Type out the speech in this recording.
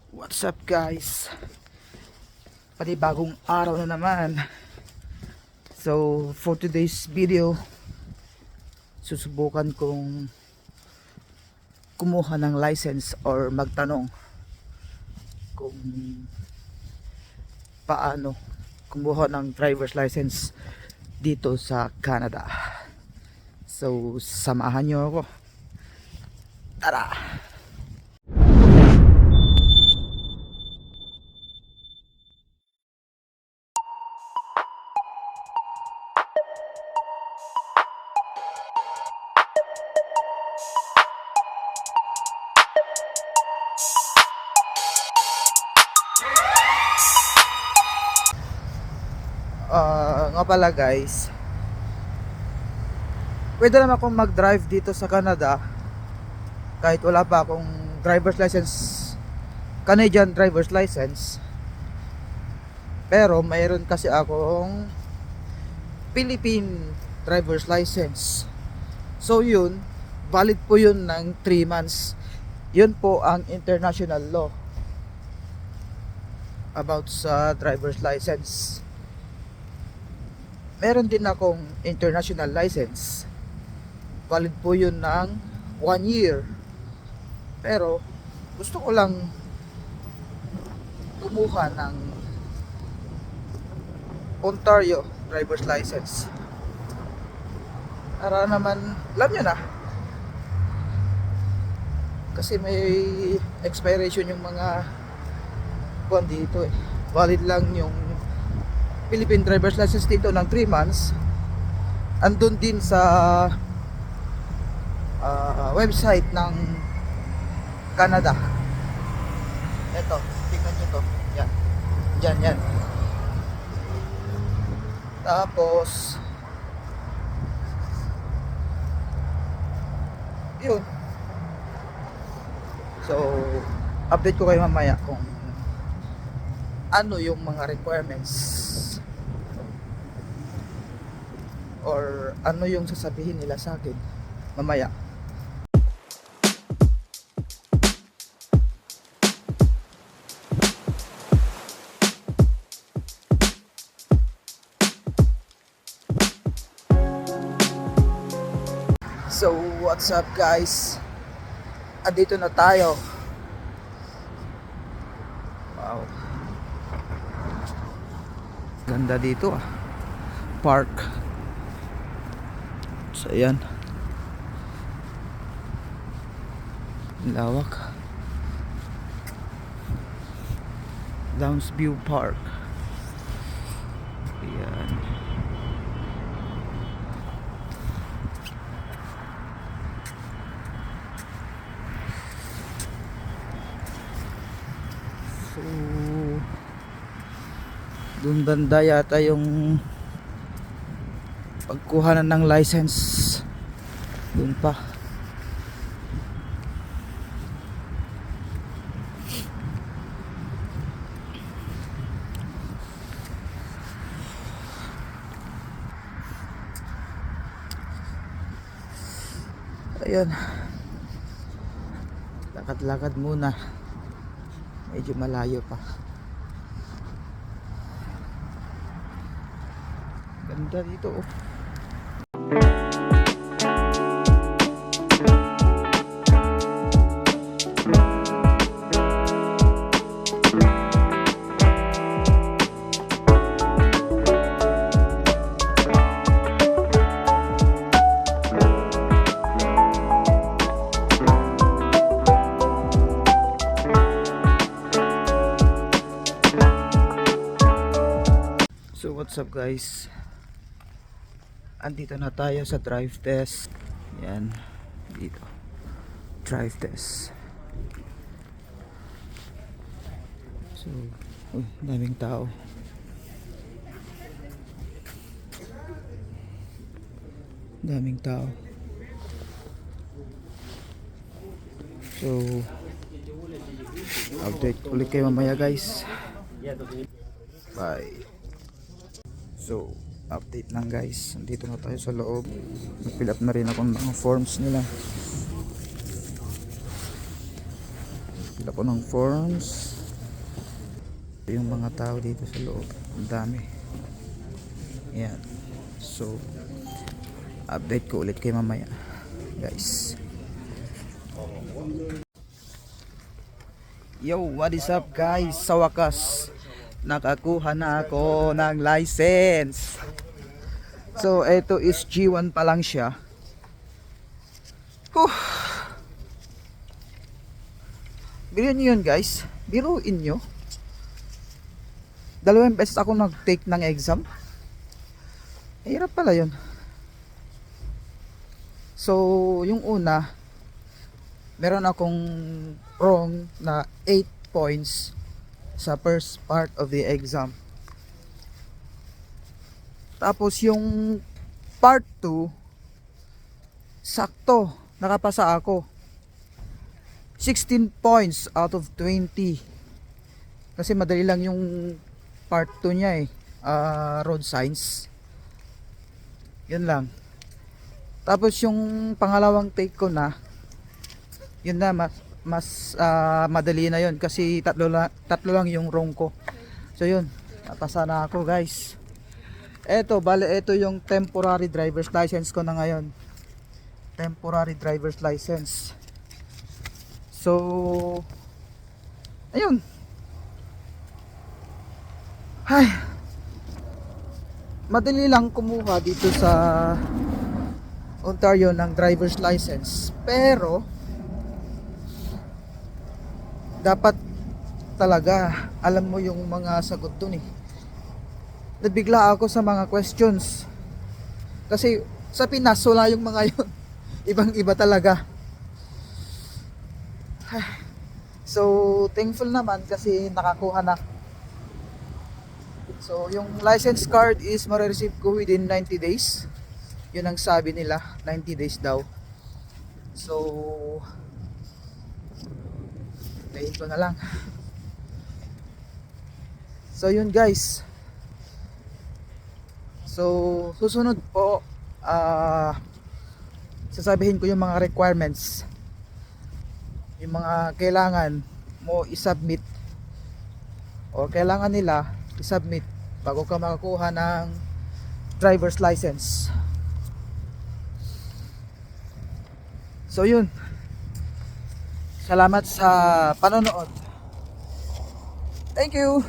What's up guys? Panibagong araw na naman. So for today's video, susubukan kong kumuha ng license or magtanong kung paano kumuha ng driver's license dito sa Canada. So samahan nyo ako. Tara! Nga pala guys, pwede naman akong mag-drive dito sa Canada kahit wala pa akong driver's license, Canadian driver's license. Pero mayroon kasi akong Philippine driver's license. So yun, valid po yun ng 3 months. Yun po ang international law about sa driver's license. Meron din akong international license. Valid po yun ng 1 year. Pero gusto ko lang kumuha ng Ontario driver's license. Para naman, alam nyo na, kasi may expiration yung mga buwan dito eh. Valid lang yung Philippine driver's license dito ng 3 months. Andun din sa website ng Canada. Ito, tingnan nyo to. Yan. Diyan, yan. Tapos yun. So update ko kayo mamaya kung ano yung mga requirements or ano yung sasabihin nila sa akin mamaya. So what's up guys, andito na tayo. Wow, ganda dito ah, park. So ayan, lawak. Downsview Park. Ayan. So dun banda yata yung pagkuhanan ng license. Dun pa. Ayun, lakad-lakad muna, medyo malayo pa. Ganda dito oh. So what's up guys, andito na tayo sa drive test. Yan, dito drive test. So daming tao. Daming tao. So update ulit kayo mamaya guys. Bye. So update lang guys, nandito na tayo sa loob. Nag-fill up na rin ako ng mga forms nila. Fill up ko ng forms. Yung mga tao dito sa loob, ang dami. Yan. So, update ko ulit kay mamaya, guys. Yo, what is up guys? Sa wakas, nakakuha na ako ng license. So, ito is G1 pa lang siya. Huh. Biruin nyo yun guys. Biruin nyo. 2 beses ako nag-take ng exam. Hirap pala yun. So, yung una, meron akong wrong na 8 points sa first part of the exam. Tapos yung part 2, sakto, nakapasa ako. 16 points out of 20. Kasi madali lang yung part 2 niya road signs. Yun lang. Tapos yung pangalawang take ko na, yun na, mas madali na yun kasi tatlo lang yung wrong ko. So yun, napasa na ako guys. Eto, bale ito yung temporary driver's license ko na ngayon. Temporary driver's license. So, ayun. Ay, madali lang kumuha dito sa Ontario ng driver's license. Pero, dapat talaga alam mo yung mga sagot dun eh. Nabigla ako sa mga questions. Kasi sa Pinas, wala yung mga yun. Ibang iba talaga. So, thankful naman kasi nakakuha na. So, yung license card is marireceive ko within 90 days. Yun ang sabi nila, 90 days daw. So, tayin ko na lang. So, yun guys. So, susunod po, sasabihin ko yung mga requirements, yung mga kailangan mo i-submit o kailangan nila i-submit bago ka makakuha ng driver's license. So yun, salamat sa panonood. Thank you.